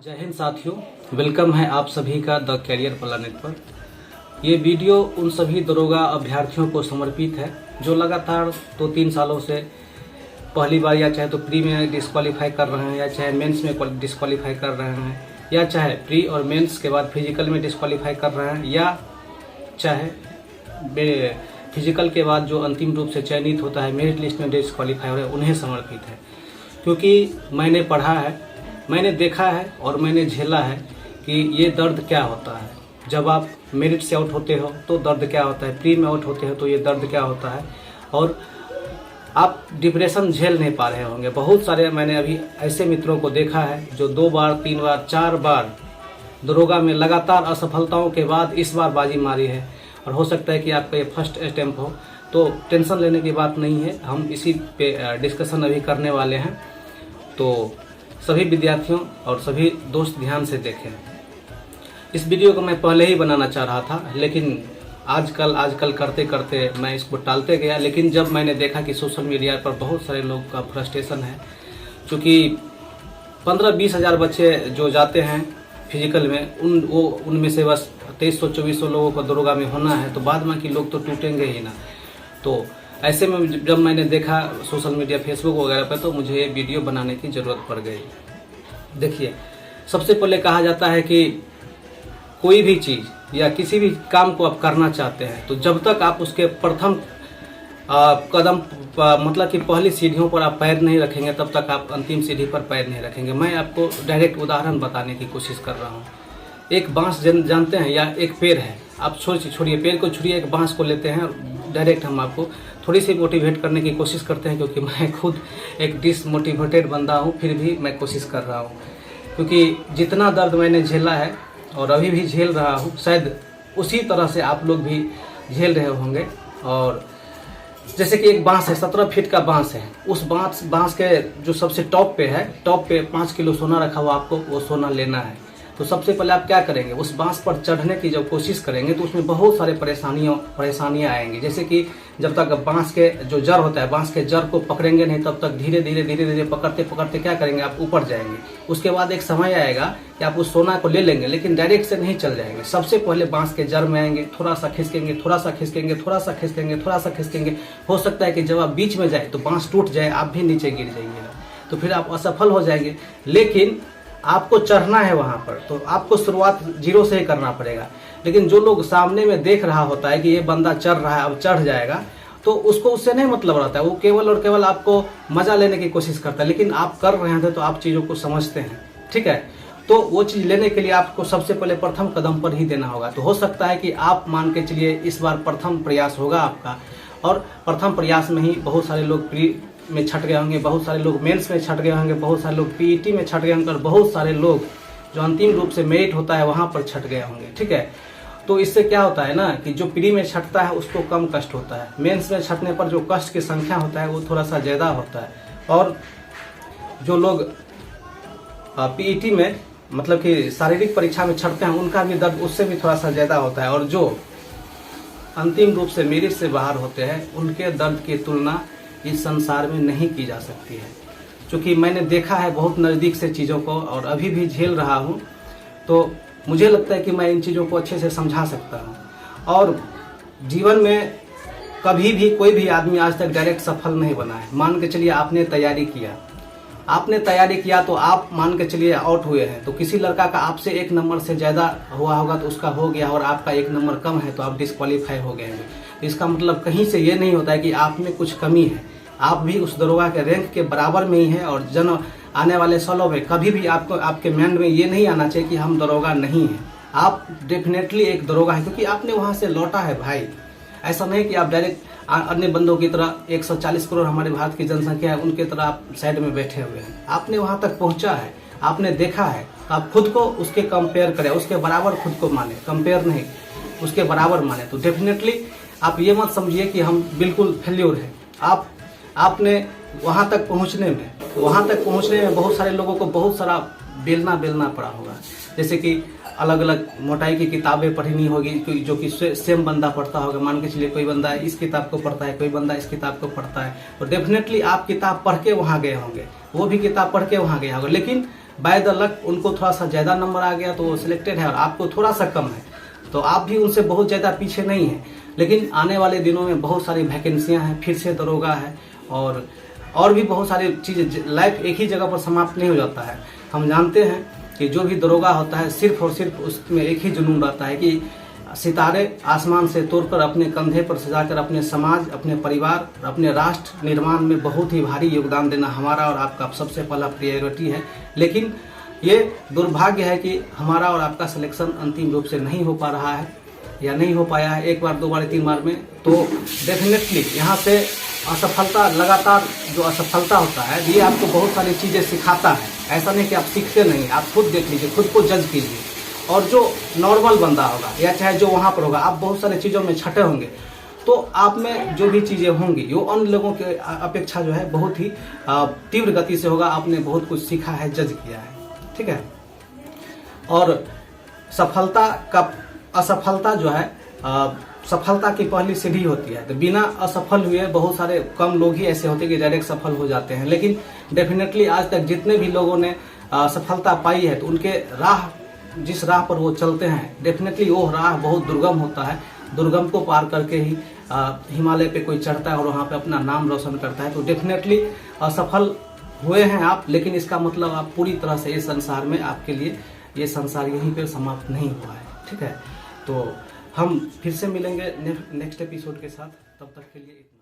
जय हिंद साथियों, वेलकम है आप सभी का द कैरियर प्लानेट पर। ये वीडियो उन सभी दरोगा अभ्यर्थियों को समर्पित है जो लगातार 2-3 सालों से पहली बार या चाहे तो प्री में डिस्क्वालीफाई कर रहे हैं या चाहे मेंस में डिस्क्वालीफाई कर रहे हैं या चाहे प्री और मेंस के बाद फिजिकल में डिस्क्वालीफाई कर रहे हैं या चाहे फिजिकल के बाद जो अंतिम रूप से चयनित होता है मेरिट लिस्ट में डिस्क्वालीफाई हो रहे हैं, उन्हें समर्पित है। क्योंकि मैंने पढ़ा है, मैंने देखा है और मैंने झेला है कि ये दर्द क्या होता है। जब आप मेरिट से आउट होते हो तो दर्द क्या होता है, प्री में आउट होते हो तो ये दर्द क्या होता है, और आप डिप्रेशन झेल नहीं पा रहे होंगे। बहुत सारे मैंने अभी ऐसे मित्रों को देखा है जो 2 बार 3 बार 4 बार दरोगा में लगातार असफलताओं के बाद इस बार बाजी मारी है, और हो सकता है कि आपका ये फर्स्ट अटेम्प्ट हो। तो टेंशन लेने की बात नहीं है, हम इसी पे डिस्कशन अभी करने वाले हैं। तो सभी विद्यार्थियों और सभी दोस्त ध्यान से देखें। इस वीडियो को मैं पहले ही बनाना चाह रहा था, लेकिन आजकल करते करते मैं इसको टालते गया। लेकिन जब मैंने देखा कि सोशल मीडिया पर बहुत सारे लोग का फ्रस्ट्रेशन है, क्योंकि 15-20 हज़ार बच्चे जो जाते हैं फिजिकल में उनमें से बस 2300-2400 लोगों को दरोगा में होना है, तो बाद में कि लोग तो टूटेंगे ही ना। तो ऐसे में जब मैंने देखा सोशल मीडिया फेसबुक वगैरह पर, तो मुझे ये वीडियो बनाने की ज़रूरत पड़ गई। देखिए, सबसे पहले कहा जाता है कि कोई भी चीज़ या किसी भी काम को आप करना चाहते हैं तो जब तक आप उसके प्रथम कदम मतलब कि पहली सीढ़ियों पर आप पैर नहीं रखेंगे तब तक आप अंतिम सीढ़ी पर पैर नहीं रखेंगे। मैं आपको डायरेक्ट उदाहरण बताने की कोशिश कर रहा हूँ। एक बांस जानते हैं या एक पेड़ है, आप छोड़िए पेड़ को, छोड़िए एक बांस को लेते हैं और डायरेक्ट हम आपको थोड़ी सी मोटिवेट करने की कोशिश करते हैं, क्योंकि मैं खुद एक डिसमोटिवेटेड बंदा हूँ, फिर भी मैं कोशिश कर रहा हूँ। क्योंकि जितना दर्द मैंने झेला है और अभी भी झेल रहा हूँ, शायद उसी तरह से आप लोग भी झेल रहे होंगे। और जैसे कि एक बांस है, 17 फीट का बांस है, उस बांस के जो सबसे टॉप पे 5 किलो सोना रखा हुआ, आपको वो सोना लेना है। तो सबसे पहले आप क्या करेंगे, उस बांस पर चढ़ने की जब कोशिश करेंगे तो उसमें बहुत सारे परेशानियां आएंगी। जैसे कि जब तक बांस के जो जड़ होता है, बांस के जड़ को पकड़ेंगे नहीं, तब तक धीरे धीरे पकड़ते क्या करेंगे, आप ऊपर जाएंगे। उसके बाद एक समय आएगा कि आप उस सोना को ले लेंगे, लेकिन डायरेक्ट से नहीं चल जाएंगे। सबसे पहले बांस के जड़ में आएंगे, थोड़ा सा खिसकेंगे। हो सकता है कि जब आप बीच में जाए तो बांस टूट जाए, आप भी नीचे गिर जाइएगा, तो फिर आप असफल हो जाएंगे। लेकिन आपको चढ़ना है वहां पर, तो आपको शुरुआत 0 से ही करना पड़ेगा। लेकिन जो लोग सामने में देख रहा होता है कि ये बंदा चढ़ रहा है, अब चढ़ जाएगा, तो उसको उससे नहीं मतलब रहता है। वो केवल और केवल आपको मजा लेने की कोशिश करता है। लेकिन आप कर रहे थे तो आप चीजों को समझते हैं, ठीक है। तो वो चीज लेने के लिए आपको सबसे पहले प्रथम कदम पर ही देना होगा। तो हो सकता है कि आप मान के चलिए इस बार प्रथम प्रयास होगा आपका, और प्रथम प्रयास में ही बहुत सारे लोग प्री में छट गए होंगे, बहुत सारे लोग मेंस में छट गए होंगे, बहुत सारे लोग पीईटी में छट गए होंगे, और बहुत सारे लोग जो अंतिम रूप से मेरिट होता है वहां पर छट गए होंगे, ठीक है। तो इससे क्या होता है ना कि जो प्री में छटता है उसको कम कष्ट होता है, मेंस में छटने पर जो कष्ट की संख्या होता है वो थोड़ा सा ज्यादा होता है। और जो लोग पीईटी में मतलब कि शारीरिक परीक्षा में छटते हैं उनका भी दर्द उससे भी थोड़ा सा ज्यादा होता है, और जो अंतिम रूप से मेरिट से बाहर होते हैं उनके दर्द की तुलना इस संसार में नहीं की जा सकती है। क्योंकि मैंने देखा है बहुत नज़दीक से चीज़ों को, और अभी भी झेल रहा हूँ, तो मुझे लगता है कि मैं इन चीज़ों को अच्छे से समझा सकता हूँ। और जीवन में कभी भी कोई भी आदमी आज तक डायरेक्ट सफल नहीं बना है। मान के चलिए आपने तैयारी किया तो आप मान के चलिए आउट हुए हैं, तो किसी लड़का का आपसे 1 नंबर से ज़्यादा हुआ होगा तो उसका हो गया, और आपका 1 नंबर कम है तो आप डिस्क्वालीफाई हो गए हैं। इसका मतलब कहीं से ये नहीं होता है कि आप में कुछ कमी है, आप भी उस दरोगा के रैंक के बराबर में ही है। और आने वाले सालों में कभी भी आपको आपके माइंड में ये नहीं आना चाहिए कि हम दरोगा नहीं हैं। आप डेफिनेटली एक दरोगा है, क्योंकि आपने वहां से लौटा है भाई। ऐसा नहीं कि आप डायरेक्ट अन्य बंदों की तरह 140 करोड़ हमारे भारत की जनसंख्या है उनके तरह आप साइड में बैठे हुए हैं। आपने वहां तक पहुंचा है, आपने देखा है, आप खुद को उसके कंपेयर करें, उसके बराबर खुद को माने, कंपेयर नहीं, उसके बराबर माने। तो डेफिनेटली आप ये मत समझिए कि हम बिल्कुल फेल्योर हैं। आपने वहां तक पहुंचने में बहुत सारे लोगों को बहुत सारा बेलना पड़ा होगा। जैसे कि अलग अलग मोटाई की किताबें पढ़नी होगी जो कि सेम बंदा पढ़ता होगा। मान के चलिए कोई बंदा इस किताब को पढ़ता है, कोई बंदा इस किताब को पढ़ता है, तो डेफिनेटली आप किताब पढ़ के वहां गए होंगे, वो भी किताब पढ़ के वहां गया होगा। लेकिन बाय द लक उनको थोड़ा सा ज़्यादा नंबर आ गया तो वो सिलेक्टेड है और आपको थोड़ा सा कम है, तो आप भी उनसे बहुत ज़्यादा पीछे नहीं हैं। लेकिन आने वाले दिनों में बहुत सारी वैकेंसियां हैं, फिर से दरोगा है और भी बहुत सारी चीज़ें। लाइफ एक ही जगह पर समाप्त नहीं हो जाता है। हम जानते हैं कि जो भी दरोगा होता है सिर्फ और सिर्फ उसमें एक ही जुनून रहता है कि सितारे आसमान से तोड़कर अपने कंधे पर सजाकर अपने समाज, अपने परिवार, अपने राष्ट्र निर्माण में बहुत ही भारी योगदान देना हमारा और आपका सबसे पहला प्रायोरिटी है। लेकिन ये दुर्भाग्य है कि हमारा और आपका सिलेक्शन अंतिम रूप से नहीं हो पा रहा है या नहीं हो पाया है 1 बार 2 बार 3 बार में। तो डेफिनेटली यहाँ से असफलता, लगातार जो असफलता होता है ये आपको बहुत सारी चीज़ें सिखाता है। ऐसा नहीं कि आप सीखते नहीं, आप खुद देख लीजिए, खुद को जज कीजिए। और जो नॉर्मल बंदा होगा या चाहे जो वहाँ पर होगा, आप बहुत सारी चीज़ों में छठे होंगे, तो आप में जो भी चीज़ें होंगी वो अन्य लोगों के अपेक्षा जो है बहुत ही तीव्र गति से होगा। आपने बहुत कुछ सीखा है, जज किया है, ठीक है। और असफलता जो है सफलता की पहली सीढ़ी होती है। तो बिना असफल हुए बहुत सारे कम लोग ही ऐसे होते हैं कि डायरेक्ट सफल हो जाते हैं। लेकिन डेफिनेटली आज तक जितने भी लोगों ने सफलता पाई है तो उनके जिस राह पर वो चलते हैं, डेफिनेटली वो राह बहुत दुर्गम होता है। दुर्गम को पार करके ही हिमालय पे कोई चढ़ता है और वहाँ पे अपना नाम रोशन करता है। तो डेफिनेटली असफल हुए हैं आप, लेकिन इसका मतलब आप पूरी तरह से इस संसार में, आपके लिए ये संसार यहीं पे समाप्त नहीं हुआ है, ठीक है। तो हम फिर से मिलेंगे नेक्स्ट एपिसोड के साथ, तब तक के लिए इतना।